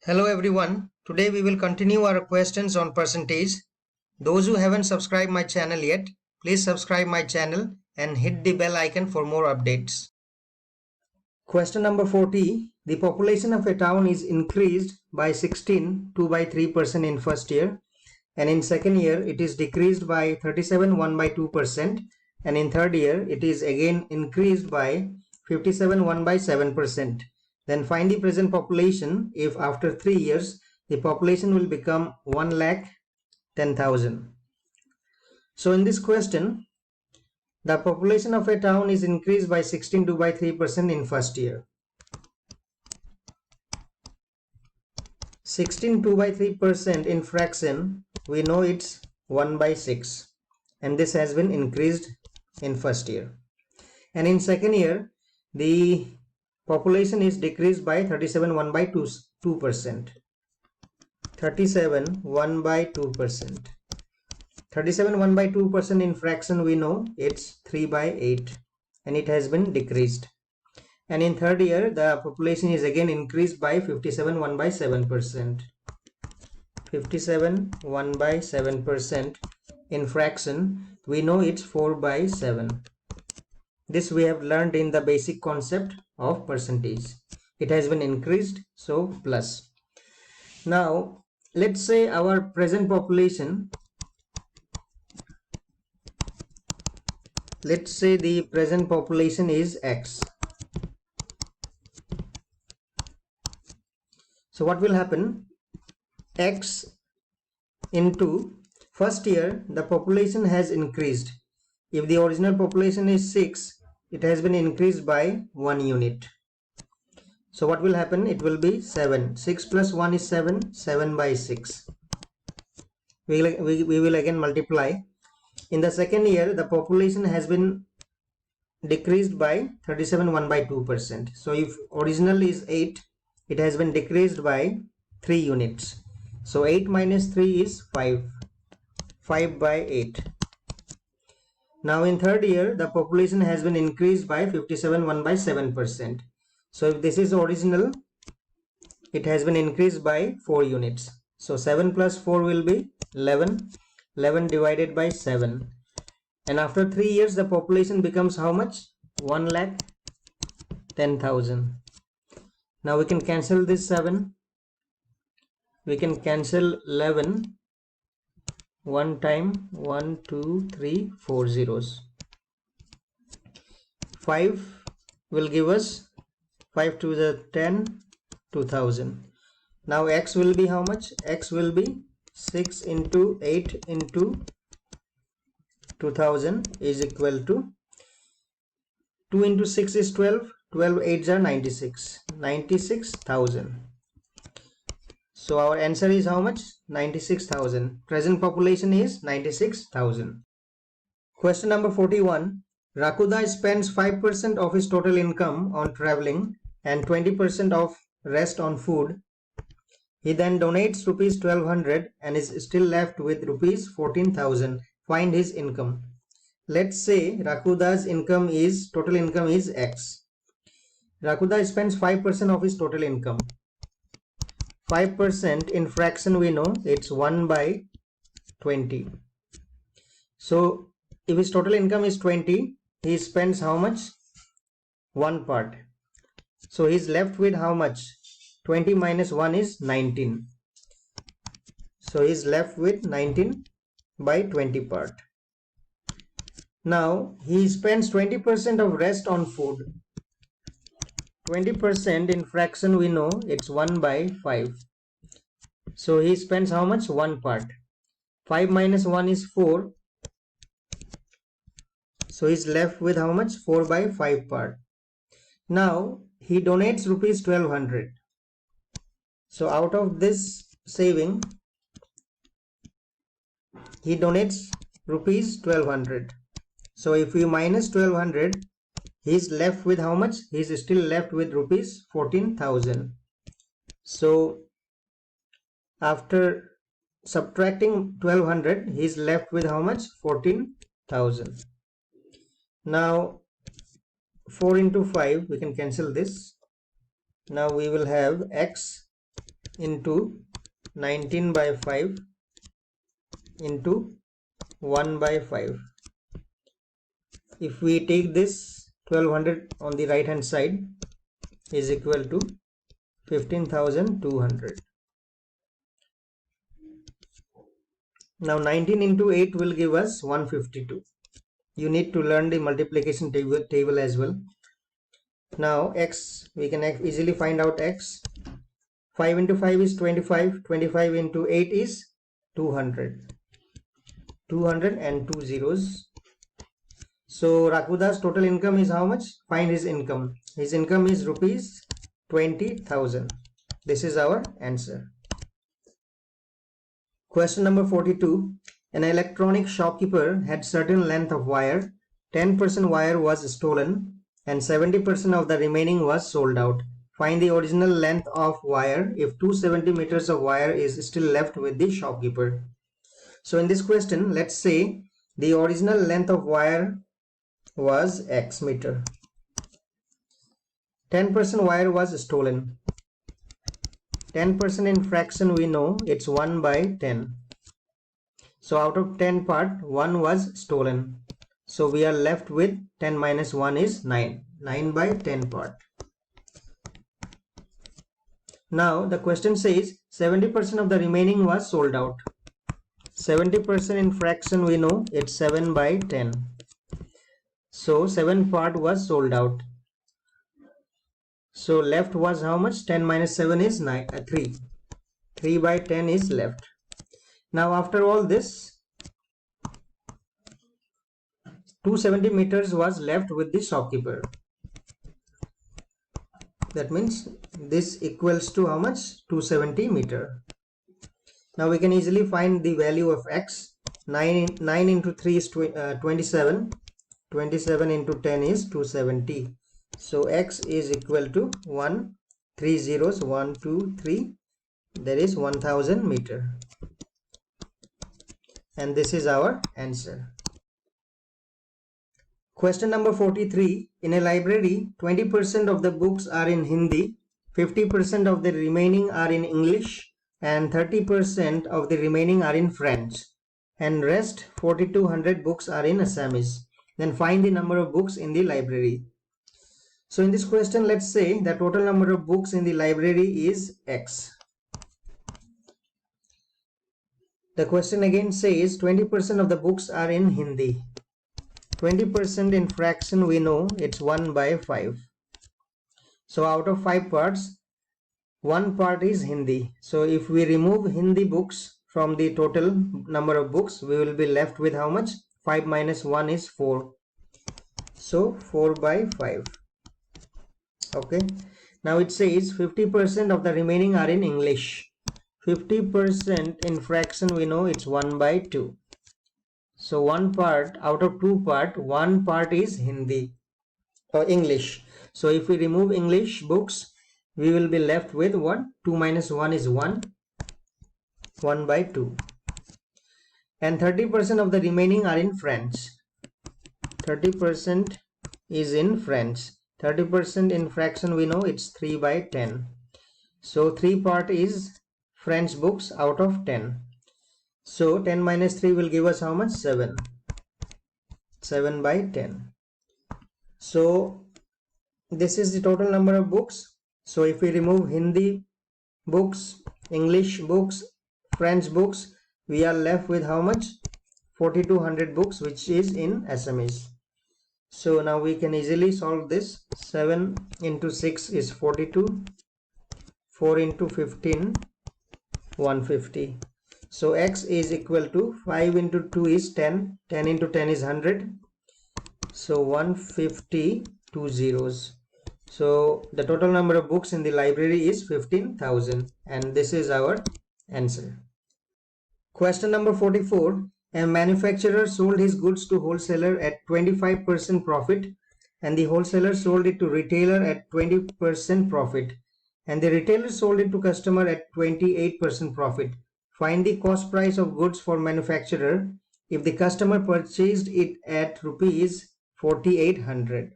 Hello everyone. Today we will continue our questions on percentage. Those who haven't subscribed my channel yet, please subscribe my channel and hit the bell icon for more updates. Question number 40. The population of a town is increased by 16 2 by 3% in first year, and in second year it is decreased by 37 1 by 2%, and in third year it is again increased by 57 1 by 7%. Then find the present population if after 3 years the population will become 1,10,000. So in this question, the population of a town is increased by 16 2 by 3% in first year. 16 2 by 3% in fraction, we know it's 1 by 6, and this has been increased in first year. And in second year, the population is decreased by 37 1 by 2%. 37 1 by 2%. 37 1 by 2% in fraction, we know it's 3 by 8, and it has been decreased. And in third year, the population is again increased by 57 1 by 7%. 57 1 by 7% in fraction, we know it's 4 by 7. This we have learned in the basic concept of percentage. It has been increased, so plus. Now let's say our present population, let's say the present population is X. So what will happen? X into first year, the population has increased. If the original population is 6, it has been increased by 1 unit. So what will happen? It will be 7. 6 plus 1 is 7. 7 by 6. We will again multiply. In the second year, the population has been decreased by 37 1 by 2%. So if original is 8, it has been decreased by 3 units. So 8 minus 3 is 5. 5 by 8. Now in third year, the population has been increased by 57 1 by 7%. So if this is original, it has been increased by 4 units. So 7 plus 4 will be 11. 11 divided by 7. And after 3 years, the population becomes how much? 1,10,000. Now we can cancel this 7. We can cancel 11. 1 time, 1 2 3 4 zeros. 5 will give us 5 to the 10, 2000. Now X will be how much? X will be 6 into 8 into 2000 is equal to 2 into 6 is 12. 12 8s are 96. 96,000. So our answer is how much? 96,000. Present population is 96,000. Question number 41. Rakuda spends 5% of his total income on traveling and 20% of rest on food. He then donates rupees 1200 and is still left with rupees 14,000. Find his income. Let's say Rakuda's total income is X. Rakuda spends 5% of his total income. 5% in fraction, we know it's 1 by 20. So if his total income is 20, he spends how much? 1 part. So he's left with how much? 20 minus 1 is 19. So he's left with 19 by 20 part. Now he spends 20% of rest on food. 20% in fraction, we know it's 1 by 5. So he spends how much? 1 part. 5 minus 1 is 4. So he's left with how much? 4 by 5 part. Now he donates rupees 1200. So out of this saving, he donates rupees 1200. So if we minus 1200, he's left with how much? He's still left with rupees 14,000. So after subtracting 1200, he's left with how much? 14,000. Now 4 into 5, we can cancel this. Now we will have X into 19 by 5 into 1 by 5. If we take this 1200 on the right hand side is equal to 15,200. Now 19 into 8 will give us 152. You need to learn the multiplication table as well. Now x, we can easily find out x. 5 into 5 is 25. 25 into 8 is 200. 200 and 2 zeros. So Rakuda's total income is how much? Find his income. His income is rupees 20,000. This is our answer. Question number 42. An electronic shopkeeper had certain length of wire. 10% wire was stolen and 70% of the remaining was sold out. Find the original length of wire if 270 meters of wire is still left with the shopkeeper. So in this question, let's say the original length of wire was X meter. 10% wire was stolen. 10% in fraction we know it's 1 by 10. So out of 10 part, 1 was stolen. So we are left with 10 minus 1 is 9. 9 by 10 part. Now the question says 70% of the remaining was sold out. 70% in fraction we know it's 7 by 10. So 7 part was sold out. So left was how much? 10 minus 7 is 3. 3 by 10 is left. Now after all this, 270 meters was left with the shopkeeper. That means this equals to how much? 270 meter. Now we can easily find the value of x. 9 into 3 is 27. 27 into 10 is 270. So x is equal to 3 zeros, 1, 2, 3. There is 1000 meter. And this is our answer. Question number 43. In a library, 20% of the books are in Hindi, 50% of the remaining are in English, and 30% of the remaining are in French, and rest 4200 books are in Assamese. Then find the number of books in the library. So in this question, let's say the total number of books in the library is X. The question again says 20% of the books are in Hindi. 20% in fraction we know it's 1 by 5. So out of 5 parts, 1 part is Hindi. So if we remove Hindi books from the total number of books, we will be left with how much? 5 minus 1 is 4. So 4 by 5. Okay. Now it says 50% of the remaining are in English. 50% in fraction we know it's 1 by 2. So 1 part out of 2 part, 1 part is Hindi or English. So if we remove English books, we will be left with what? 2 minus 1 is 1. 1 by 2. And 30% of the remaining are in French. 30% is in French. 30% in fraction we know it's 3 by 10. So 3 part is French books out of 10. So 10 minus 3 will give us how much? 7. 7 by 10. So this is the total number of books. So if we remove Hindi books, English books, French books, we are left with how much? 4200 books, which is in Assamese. So now we can easily solve this. 7 into 6 is 42. 4 into 15, 150. So x is equal to 5 into 2 is 10. 10 into 10 is 100. So 150, 2 zeros. So the total number of books in the library is 15,000. And this is our answer. Question number 44. A manufacturer sold his goods to wholesaler at 25% profit, and the wholesaler sold it to retailer at 20% profit, and the retailer sold it to customer at 28% profit. Find the cost price of goods for manufacturer if the customer purchased it at rupees 4800.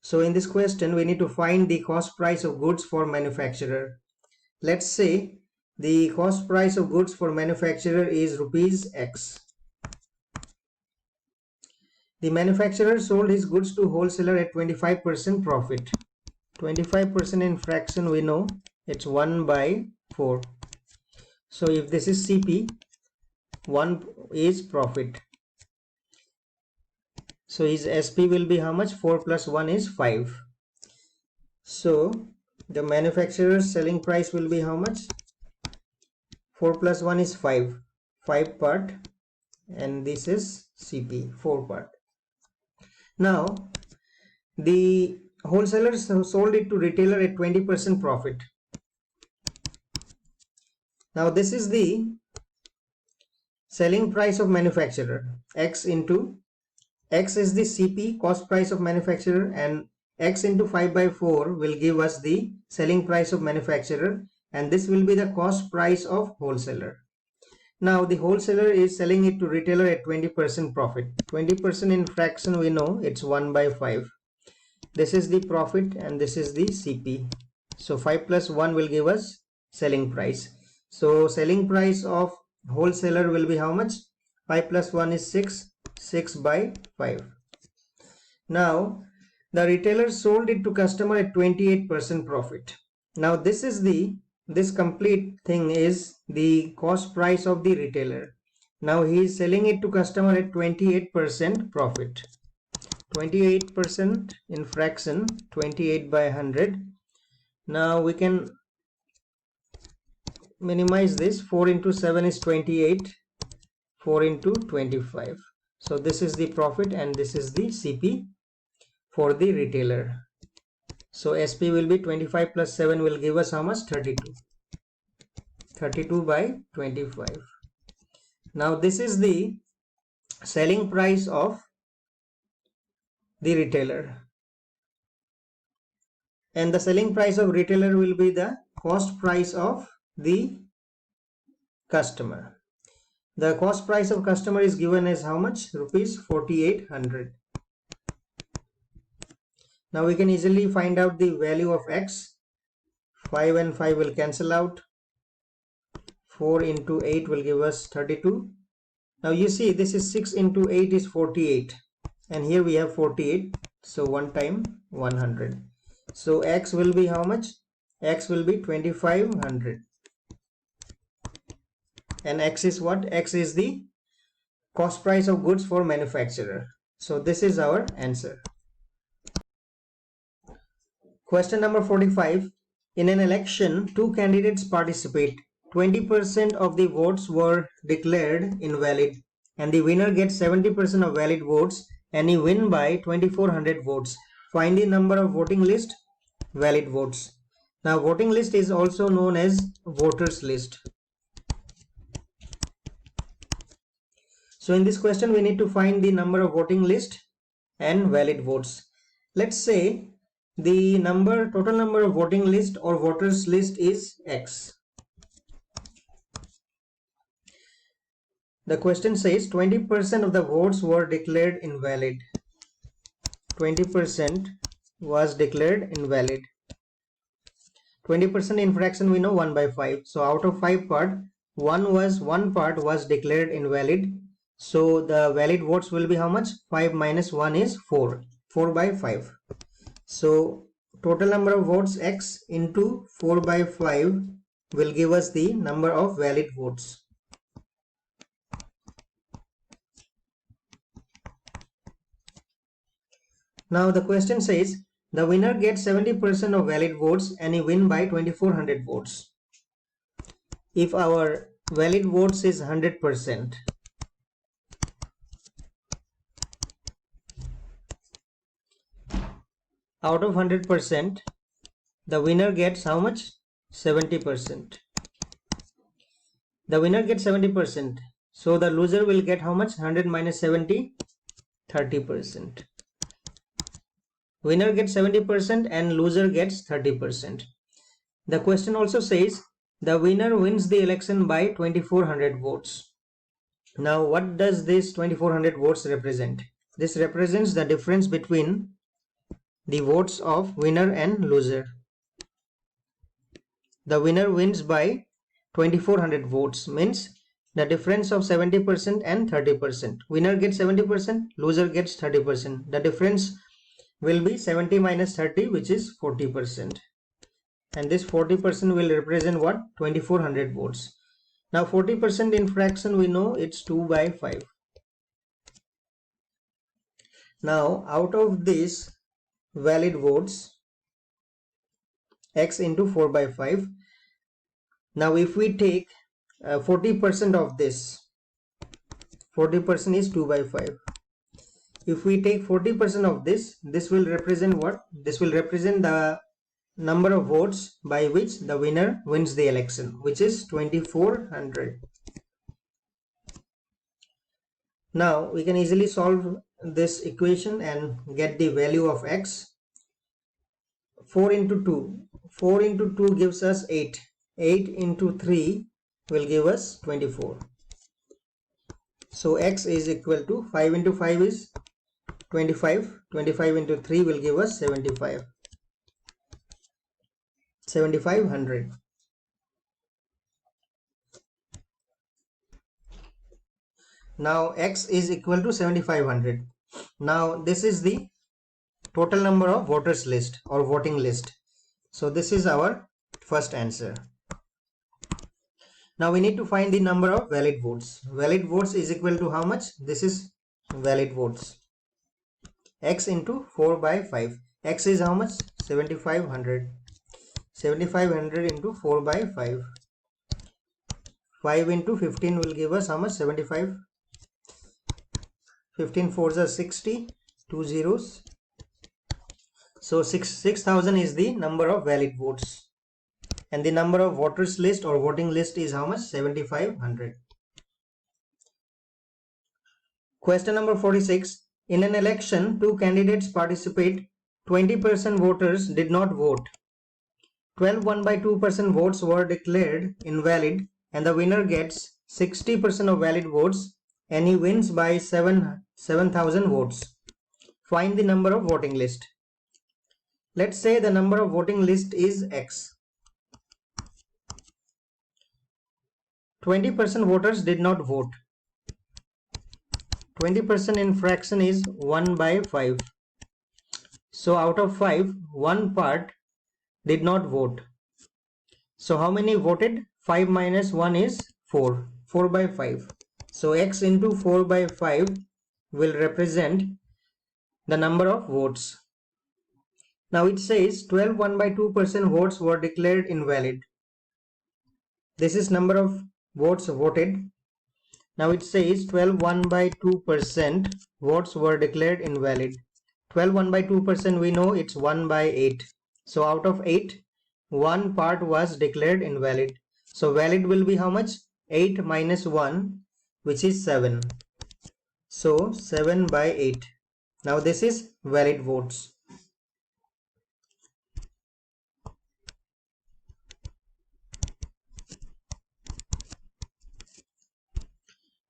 So in this question, we need to find the cost price of goods for manufacturer. let's say the cost price of goods for manufacturer is rupees X. The manufacturer sold his goods to wholesaler at 25% profit. 25% in fraction, we know it's 1 by 4. So if this is CP, 1 is profit. So his SP will be how much? 4 plus 1 is 5. So the manufacturer's selling price will be how much? 4 plus 1 is 5. 5 part, and this is CP, 4 part. Now the wholesaler sold it to retailer at 20% profit. Now this is the selling price of manufacturer. X into X is the CP, cost price of manufacturer, and X into 5 by 4 will give us the selling price of manufacturer, and this will be the cost price of wholesaler. Now the wholesaler is selling it to retailer at 20% profit. 20% in fraction, we know it's 1 by 5. This is the profit and this is the CP. So 5 plus 1 will give us selling price. So selling price of wholesaler will be how much? 5 plus 1 is 6. 6 by 5. Now the retailer sold it to customer at 28% profit. Now this complete thing is the cost price of the retailer. Now he is selling it to customer at 28% profit. 28% in fraction, 28 by 100. Now we can minimize this. 4 into 7 is 28. 4 into 25. So this is the profit and this is the CP for the retailer. So SP will be 25 plus 7 will give us how much? 32. 32 by 25. Now this is the selling price of the retailer. And the selling price of retailer will be the cost price of the customer. The cost price of customer is given as how much? Rupees 4800. Now we can easily find out the value of X. 5 and 5 will cancel out. 4 into 8 will give us 32. Now you see this is 6 into 8 is 48. And here we have 48. So 1 time 100. So X will be how much? X will be 2500. And X is what? X is the cost price of goods for manufacturer. So this is our answer. Question number 45. In an election, two candidates participate. 20% of the votes were declared invalid and the winner gets 70% of valid votes and he win by 2400 votes. Find the number of voting list valid votes. Now voting list is also known as voters list. So in this question we need to find the number of voting list and valid votes. Let's say the total number of voting list or voters list is X. The question says 20% of the votes were declared invalid. 20% was declared invalid. 20% in fraction we know 1 by 5. So out of 5 part, one part was declared invalid. So the valid votes will be how much? 5 minus 1 is 4. 4 by 5. So total number of votes X into 4 by 5 will give us the number of valid votes. Now the question says the winner gets 70% of valid votes and he win by 2400 votes. If our valid votes is 100%, out of 100%, the winner gets how much? 70%. The winner gets 70%. So the loser will get how much? 100 minus 70? 30%. Winner gets 70% and loser gets 30%. The question also says the winner wins the election by 2400 votes. Now what does this 2400 votes represent? This represents the difference between the votes of winner and loser. the winner wins by 2400 votes, means the difference of 70% and 30%. Winner gets 70%, loser gets 30%. The difference will be 70 minus 30, which is 40%. And this 40% will represent what? 2400 votes. Now 40% in fraction, we know it's 2 by 5. Now out of this valid votes, x into 4 by 5. Now if we take 40% of this, 40% is 2 by 5. If we take 40% of this, this will represent what? This will represent the number of votes by which the winner wins the election, which is 2400. Now we can easily solve this equation and get the value of x. 4 into 2. 4 into 2 gives us 8. 8 into 3 will give us 24. So x is equal to 5 into 5 is 25. 25 into 3 will give us 75. 7500. Now x is equal to 7500. Now this is the total number of voters list or voting list. So this is our first answer. Now we need to find the number of valid votes. Valid votes is equal to how much? This is valid votes. X into 4 by 5. X is how much? 7500. 7500 into 4 by 5. 5 into 15 will give us how much? 75. 15 fours are 60. 2 zeros. So 6000 is the number of valid votes. And the number of voters list or voting list is how much? 7500. Question number 46. In an election, two candidates participate. 20% voters did not vote. 12 1 by 2% votes were declared invalid and the winner gets 60% of valid votes and he wins by 7,000 votes. Find the number of voting list. Let's say the number of voting list is X. 20% voters did not vote. 20% in fraction is 1 by 5. So out of 5, one part did not vote. So how many voted? 5 minus 1 is 4. 4 by 5. So x into 4 by 5 will represent the number of votes. Now it says 12 1 by 2% votes were declared invalid. This is number of votes voted. Now it says 12 1 by 2% votes were declared invalid. 12 1 by 2% we know it's 1 by 8. So out of 8, one part was declared invalid. So valid will be how much? 8 minus 1, which is 7. So 7 by 8. Now this is valid votes.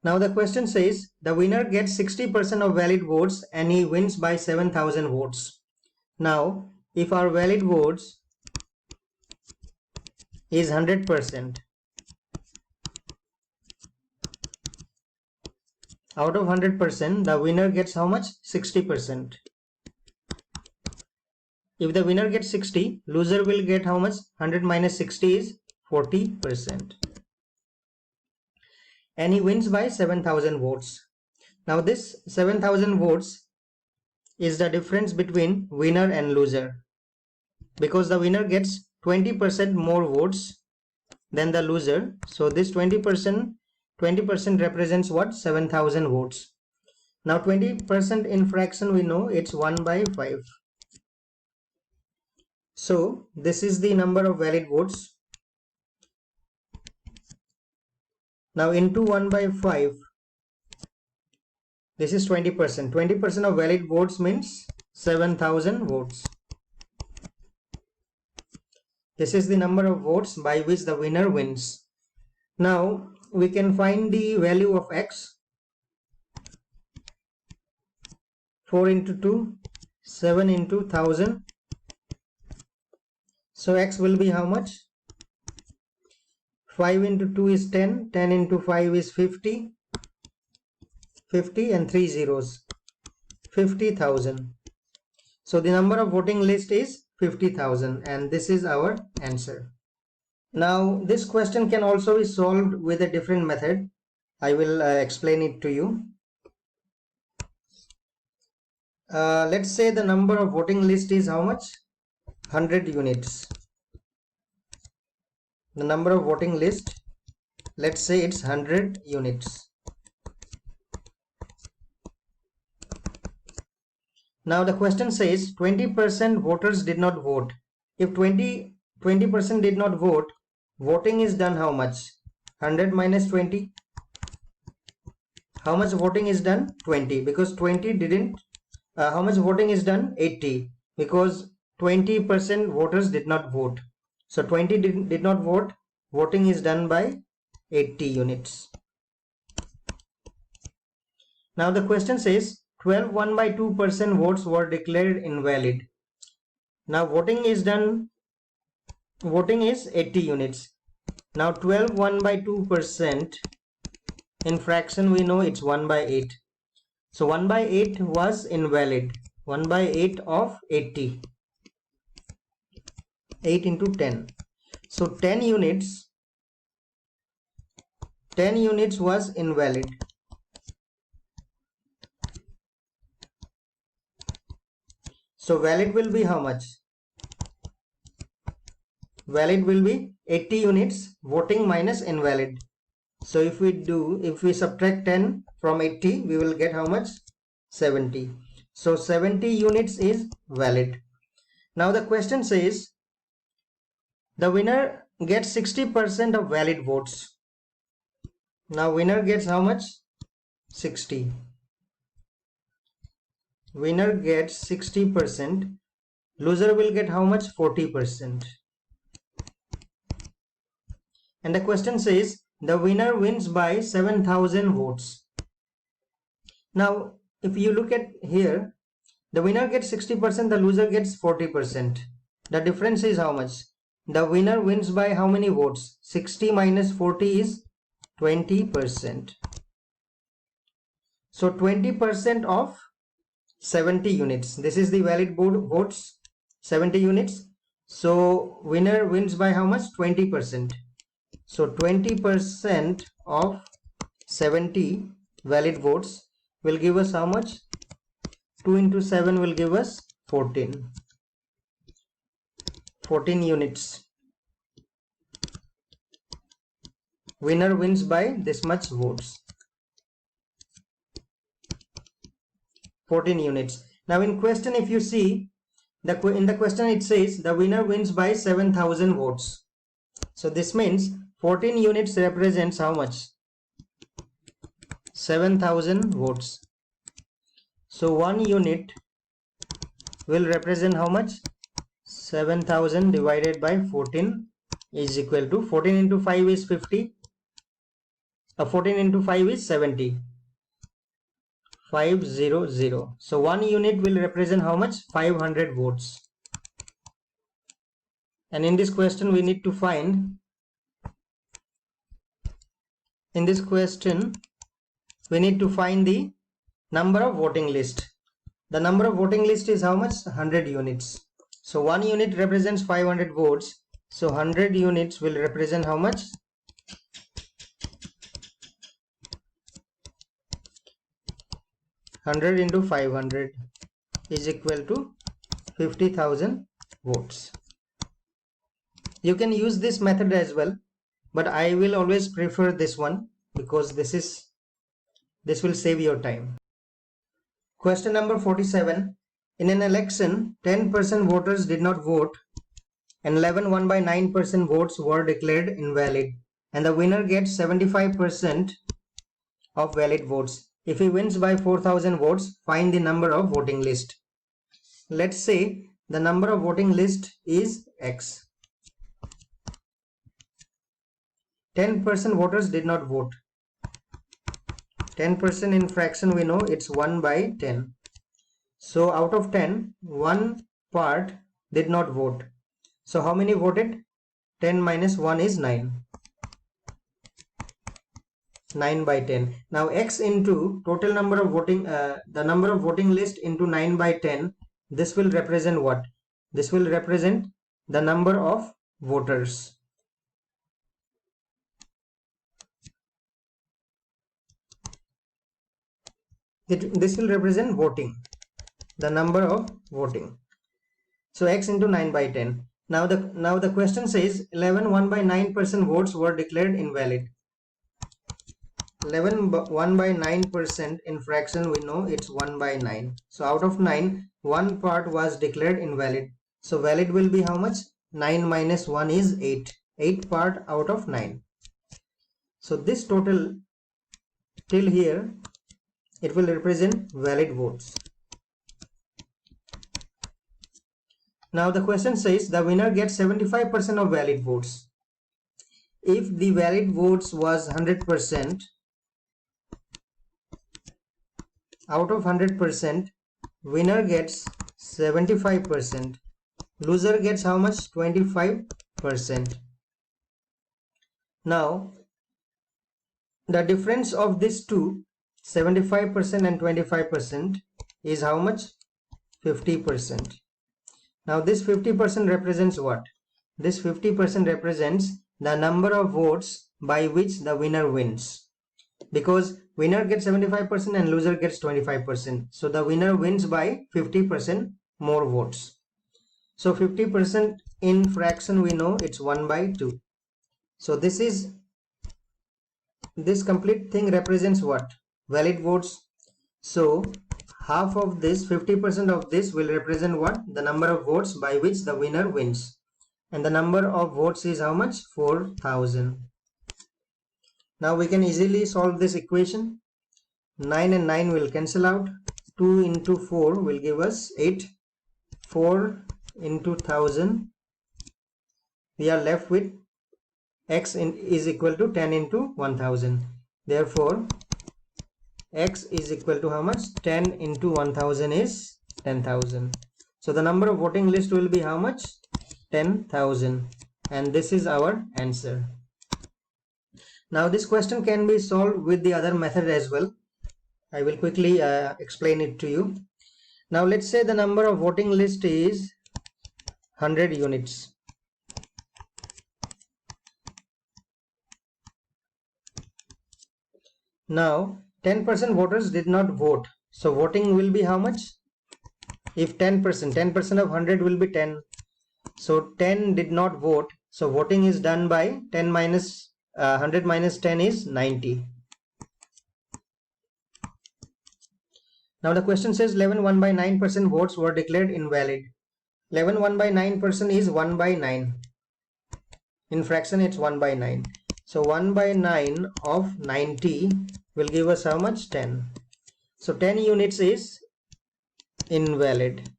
Now the question says the winner gets 60% of valid votes and he wins by 7,000 votes. Now if our valid votes is 100%, out of 100%, the winner gets how much? 60%. If the winner gets 60, loser will get how much? 100 minus 60 is 40%. And he wins by 7,000 votes. Now this 7,000 votes is the difference between winner and loser, because the winner gets 20% more votes than the loser. So this 20% represents what? 7,000 votes. Now 20% in fraction we know it's 1 by 5. So this is the number of valid votes. Now into 1 by 5, this is 20%. 20% of valid votes means 7,000 votes. This is the number of votes by which the winner wins. Now we can find the value of x. 4 into 2, 7 into 1000. So x will be how much? 5 into 2 is 10. 10 into 5 is 50. 50 and 3 zeros. 50,000. So the number of voting list is 50,000, and this is our answer. Now this question can also be solved with a different method. I will explain it to you. Let's say the number of voting list is how much? 100 units. The number of voting list, let's say it's 100 units. Now the question says 20% voters did not vote. If 20% did not vote, voting is done how much? 100 minus 20. How much voting is done? 20, because 20 didn't. How much voting is done? 80, because 20% voters did not vote. So 20 did not vote. Voting is done by 80 units. Now the question says 12 1 by 2% votes were declared invalid. Now voting is 80 units. Now 12 1 by 2%, in fraction we know it's 1 by 8. So 1 by 8 was invalid. 1 by 8 of 80. 8 into 10. So 10 units was invalid. So valid will be how much? Valid will be 80 units, voting minus invalid. So if we subtract 10 from 80, we will get how much? 70. So 70 units is valid. Now the question says the winner gets 60% of valid votes. Now winner gets how much? 60. Winner gets 60%. Loser will get how much? 40%. And the question says the winner wins by 7,000 votes. Now if you look at here, the winner gets 60%, the loser gets 40%. The difference is how much? The winner wins by how many votes? 60 minus 40 is 20%. So 20% of 70 units. This is the valid votes, 70 units. So winner wins by how much? 20%. So 20% of 70 valid votes will give us how much? 2 into 7 will give us 14. 14 units. Winner wins by this much votes. 14 units. Now in question, if you see, in the question it says the winner wins by 7,000 votes. So this means 14 units represents how much? 7,000 votes. So 1 unit will represent how much? 7,000 divided by 14 is equal to 14 into 5 is 50. 14 into 5 is 70. 500. So 1 unit will represent how much? 500 votes. And in this question we need to find, the number of voting list. The number of voting list is how much? 100 units. So 1 unit represents 500 votes. So 100 units will represent how much? 100 into 500 is equal to 50,000 votes. You can use this method as well, but I will always prefer this one because this will save your time. Question number 47. In an election, 10% voters did not vote and 11 1 by 9% votes were declared invalid, and the winner gets 75% of valid votes. If he wins by 4,000 votes, find the number of voting list. Let's say the number of voting list is X. 10% voters did not vote. 10% in fraction we know it's 1 by 10. So out of 10, 1 part did not vote. So how many voted? 10 minus 1 is 9. 9 by 10. Now x into total number of voting, the number of voting list into 9 by 10, this will represent what? This will represent the number of voters. This will represent voting, the number of voting. So x into 9 by 10. Now the question says 11 1 by 9% votes were declared invalid. 11 1 by 9% in fraction, we know it's 1 by 9. So out of 9, one part was declared invalid. So valid will be how much? 9 minus 1 is 8. 8 part out of 9. So this total till here, it will represent valid votes. Now the question says the winner gets 75% of valid votes. If the valid votes was 100%, out of 100%, winner gets 75%. Loser gets how much? 25%. Now, the difference of these two, 75% and 25%, is how much? 50%. Now, this 50% represents what? This 50% represents the number of votes by which the winner wins. Because winner gets 75% and loser gets 25%. So the winner wins by 50% more votes. So 50% in fraction, we know it's 1 by 2. So this complete thing represents what? Valid votes. So half of this, 50% of this will represent what? The number of votes by which the winner wins. And the number of votes is how much? 4,000. Now we can easily solve this equation. 9 and 9 will cancel out. 2 into 4 will give us 8. 4 into 1000. We are left with x is equal to 10 into 1000. Therefore, x is equal to how much? 10 into 1000 is 10,000. So the number of voting list will be how much? 10,000. And this is our answer. Now this question can be solved with the other method as well. I will quickly explain it to you. Now let's say the number of voting list is 100 units. Now 10% voters did not vote. So voting will be how much? If 10% of 100 will be 10. So 10 did not vote. So voting is done by 10 minus 100 minus 10 is 90. Now the question says 11 1 by 9% votes were declared invalid. 11 1 by 9% is 1 by 9. In fraction it's 1 by 9. So 1 by 9 of 90 will give us how much? 10. So 10 units is invalid.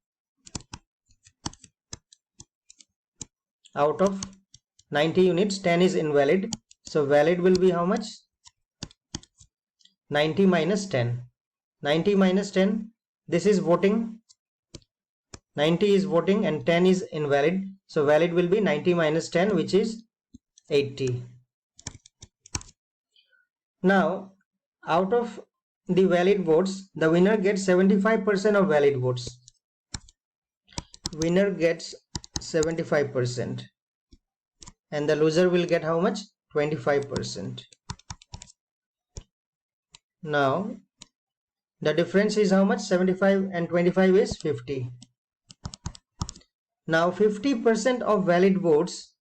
Out of 90 units, 10 is invalid. So valid will be how much? 90 minus 10. 90 minus 10, this is voting. 90 is voting and 10 is invalid. So valid will be 90 minus 10, which is 80. Now, out of the valid votes, the winner gets 75% of valid votes. Winner gets 75%. And the loser will get how much? 25%. Now, the difference is how much? 75 and 25 is 50. Now, 50% of valid votes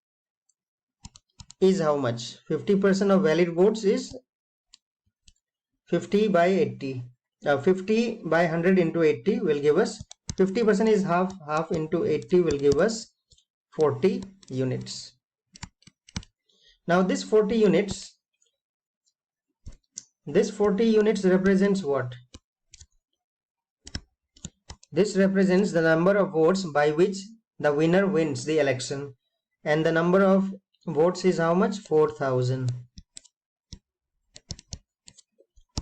is how much? 50% of valid votes is 50 by 80. 50 by 100 into 80 will give us, 50% is half, half into 80 will give us 40 units. Now this 40 units represents what? This represents the number of votes by which the winner wins the election, and the number of votes is how much? 4,000.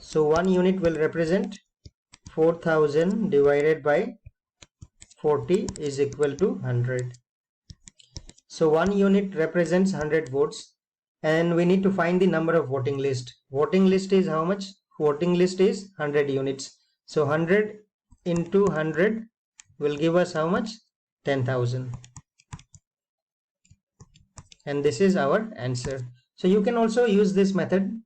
So 1 unit will represent 4,000 divided by 40 is equal to 100. So 1 unit represents 100 votes. and we need to find the number of voting list. Voting list is how much? Voting list is 100 units. So 100 into 100 will give us how much? 10,000. And this is our answer. So you can also use this method.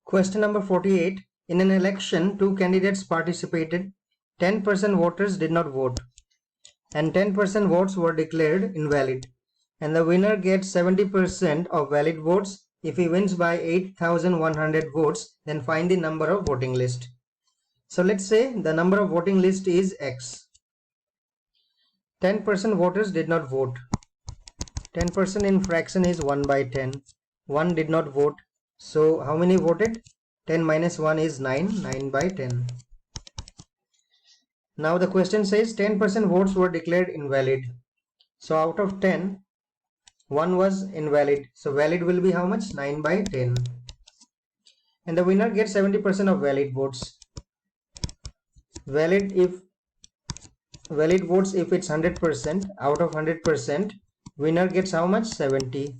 Question number 48. In an election, two candidates participated. 10% voters did not vote, and 10% votes were declared invalid. And the winner gets 70% of valid votes. If he wins by 8,100 votes, then find the number of voting list. So let's say the number of voting list is X. 10% voters did not vote. 10% in fraction is 1 by 10. 1 did not vote. So how many voted? 10 minus 1 is 9. 9 by 10. Now the question says 10% votes were declared invalid. So out of 10, 1 was invalid. So valid will be how much? 9 by 10. And the winner gets 70% of valid votes. Valid votes if it's 100%. Out of 100%, winner gets how much? 70.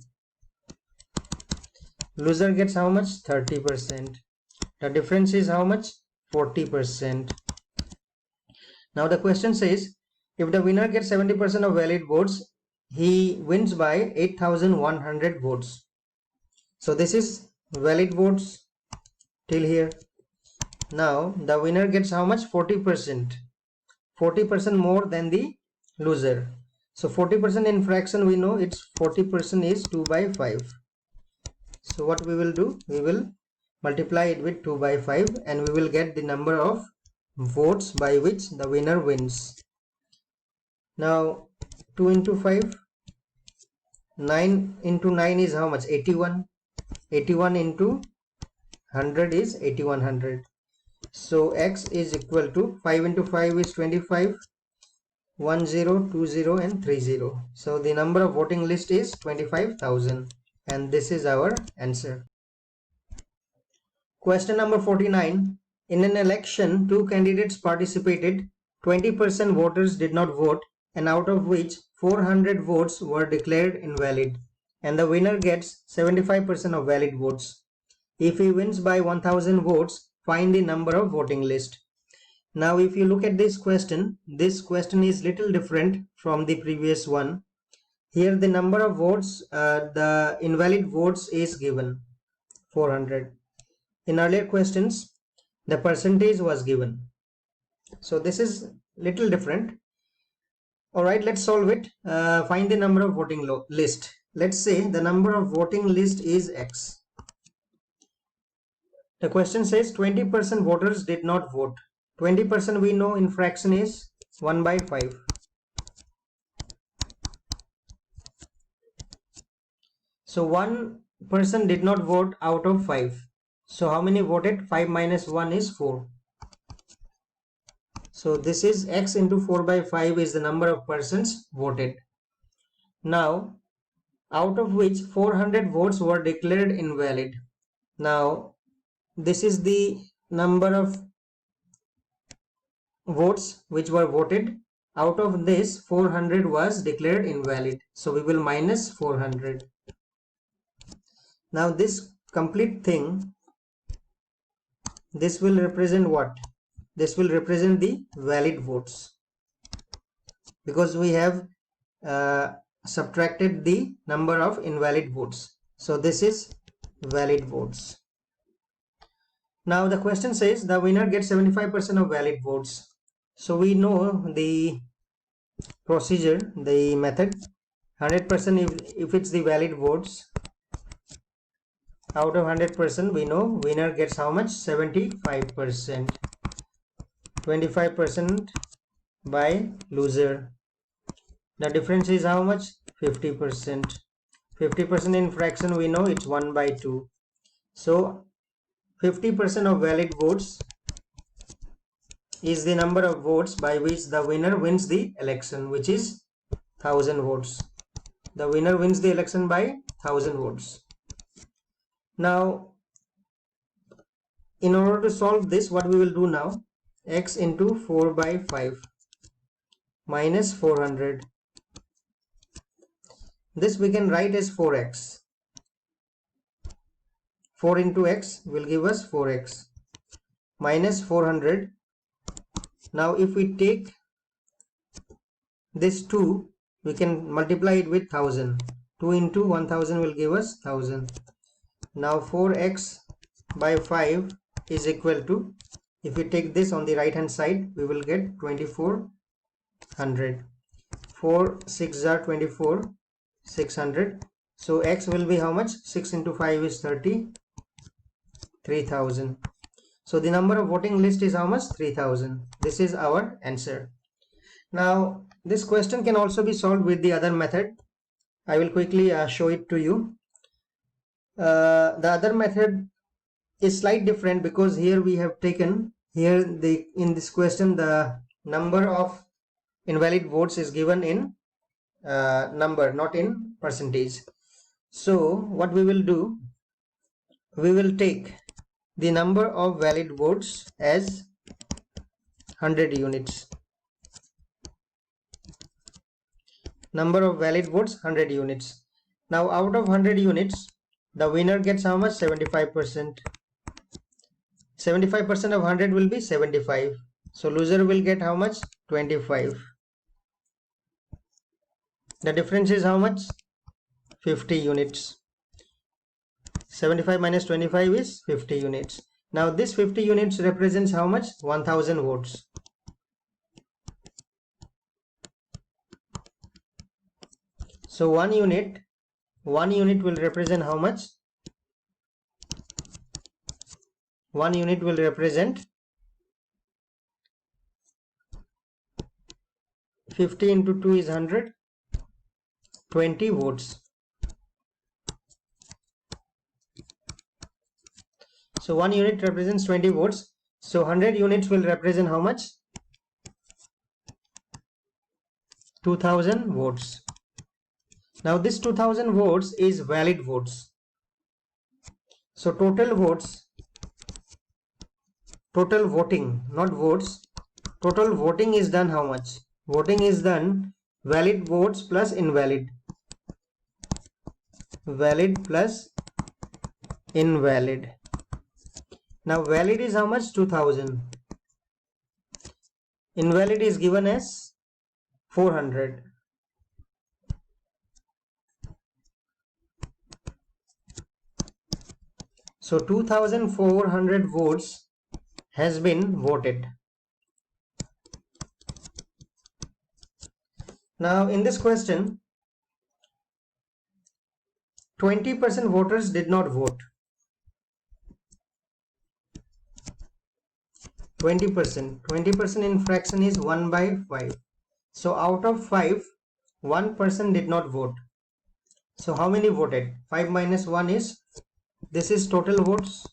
Loser gets how much? 30%. The difference is how much? 40%. Now the question says, if the winner gets 70% of valid votes, he wins by 8,100 votes. So this is valid votes till here. Now the winner gets how much? 40%. 40% more than the loser. So 40% in fraction, we know it's 40% is 2 by 5. So what we will do? We will multiply it with 2 by 5 and we will get the number of votes by which the winner wins. Now 2 into 5, 9 into 9 is how much? 81. 81 into 100 is 8100. So X is equal to 5 into 5 is 25, 10, 20 and 30. So the number of voting list is 25,000 and this is our answer. Question number 49. In an election, two candidates participated. 20% voters did not vote, and out of which 400 votes were declared invalid, and the winner gets 75% of valid votes. If he wins by 1000 votes, find the number of voting list. Now if you look at this question is little different from the previous one. Here the number of votes, the invalid votes is given 400. In earlier questions, the percentage was given. So this is little different. Alright, let's solve it. Find the number of voting list. Let's say the number of voting list is X. The question says 20% voters did not vote. 20% we know in fraction is 1 by 5. So 1 person did not vote out of 5. So how many voted? 5 minus 1 is 4. So this is X into 4 by 5 is the number of persons voted. Now out of which 400 votes were declared invalid. Now this is the number of votes which were voted. Out of this 400 was declared invalid. So we will minus 400. Now this complete thing, this will represent what? This will represent the valid votes, because we have subtracted the number of invalid votes. So this is valid votes. Now the question says the winner gets 75% of valid votes. So we know the procedure, the method. 100% if it's the valid votes. Out of 100% we know winner gets how much? 75%. 25% by loser. The difference is how much? 50%. 50% in fraction we know it's 1 by 2. So 50% of valid votes is the number of votes by which the winner wins the election, which is 1000 votes. The winner wins the election by 1000 votes. Now in order to solve this, what we will do now? X into 4 by 5 minus 400. This we can write as 4x. 4 into x will give us 4x minus 400. Now if we take this 2, we can multiply it with 1000. 2 into 1000 will give us 1000. Now 4x by 5 is equal to, if we take this on the right hand side, we will get 2400. 4 6 are 24, 600. So x will be how much? 6 into 5 is 30, 3000. So the number of voting list is how much? 3000. This is our answer. Now this question can also be solved with the other method. I will quickly show it to you. The other method is slightly different, because here we have taken, here in this question the number of invalid votes is given in number, not in percentage. So what we will do, we will take the number of valid votes as 100 units. Number of valid votes 100 units. Now out of 100 units, the winner gets how much? 75%. 75% of 100 will be 75. So loser will get how much? 25. The difference is how much? 50 units. 75 minus 25 is 50 units. Now this 50 units represents how much? 1000 votes. So 1 unit will represent how much? 1 unit will represent 50 into 2 is 100, 20 votes. So 1 unit represents 20 votes. So 100 units will represent how much? 2000 votes. Now this 2000 votes is valid votes. So total votes, total voting, not votes, total voting is done how much? Voting is done valid votes plus invalid. Valid plus invalid. Now valid is how much? 2000. Invalid is given as 400. So 2400 votes has been voted. Now in this question, 20% voters did not vote. 20% in fraction is 1 by 5. So out of 5, 1% did not vote. So how many voted? 5 minus 1 is, this is total votes.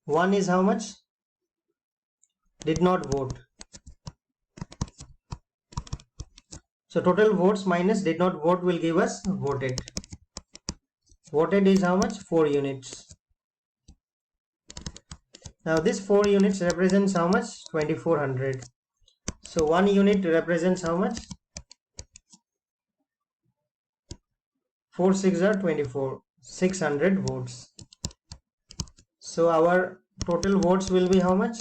One is how much? Did not vote. So total votes minus did not vote will give us voted. Voted is how much? 4 units. Now this 4 units represents how much? 2400. So 1 unit represents how much? 4 6 are 24. 600 votes. So our total votes will be how much?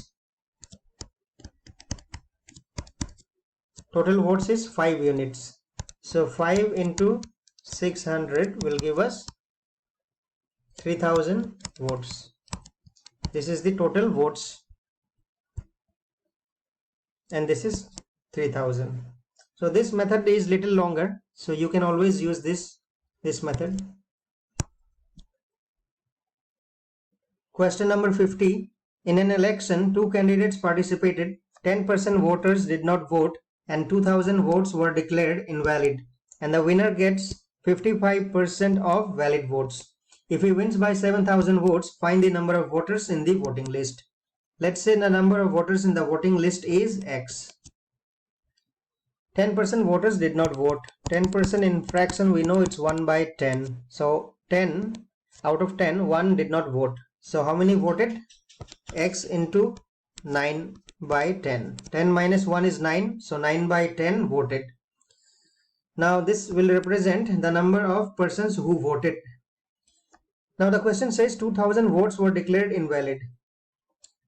Total votes is 5 units. So 5 into 600 will give us 3000 votes. This is the total votes, and this is 3000. So this method is little longer, so you can always use this method. Question number 50. In an election, 2 candidates participated. 10% voters did not vote and 2000 votes were declared invalid, and the winner gets 55% of valid votes. If he wins by 7000 votes, find the number of voters in the voting list. Let's say the number of voters in the voting list is X. 10% voters did not vote. 10% in fraction, we know it's 1 by 10. So 10 out of 10, 1 did not vote. So how many voted? X into 9 by 10. 10 minus 1 is 9. So 9 by 10 voted. Now this will represent the number of persons who voted. Now the question says 2000 votes were declared invalid.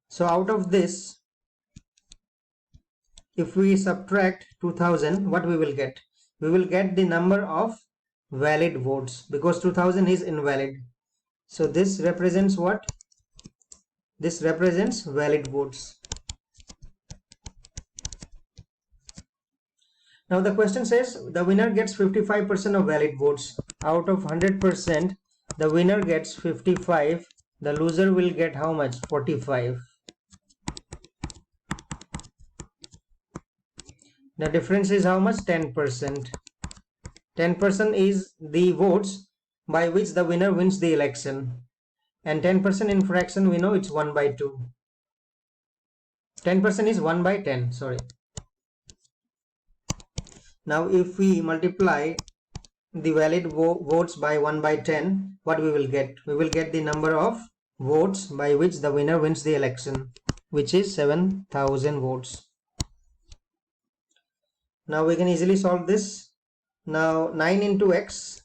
So out of this, if we subtract 2000, what we will get? We will get the number of valid votes because 2000 is invalid. So this represents what? This represents valid votes. Now the question says the winner gets 55% of valid votes. Out of 100%, the winner gets 55. The loser will get how much? 45. The difference is how much? 10%. 10% is the votes by which the winner wins the election. And 10% in fraction, we know it's 1 by 2. 10% is 1 by 10, sorry. Now if we multiply the valid votes by 1 by 10, what we will get? We will get the number of votes by which the winner wins the election, which is 7000 votes. Now we can easily solve this. Now 9 into x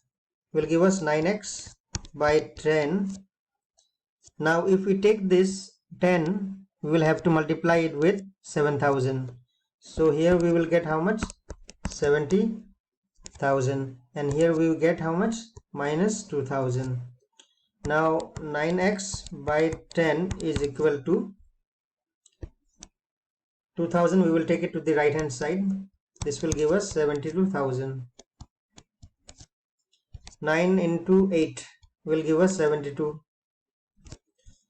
will give us 9x by 10. Now if we take this 10, we will have to multiply it with 7000. So here we will get how much? 70,000. And here we will get how much? Minus 2000. Now 9x by 10 is equal to 2000. We will take it to the right hand side. This will give us 72,000. 9 into 8 will give us 72.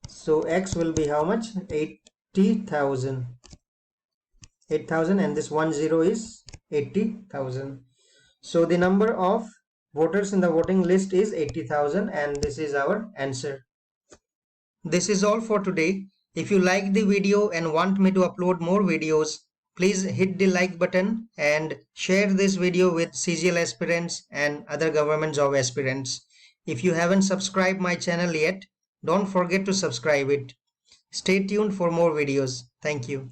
So x will be how much? 80,000. 8,000, and this 10 is 80,000. So the number of voters in the voting list is 80,000, and this is our answer. This is all for today. If you like the video and want me to upload more videos, please hit the like button and share this video with CGL aspirants and other government job aspirants. If you haven't subscribed my channel yet, don't forget to subscribe it. Stay tuned for more videos. Thank you.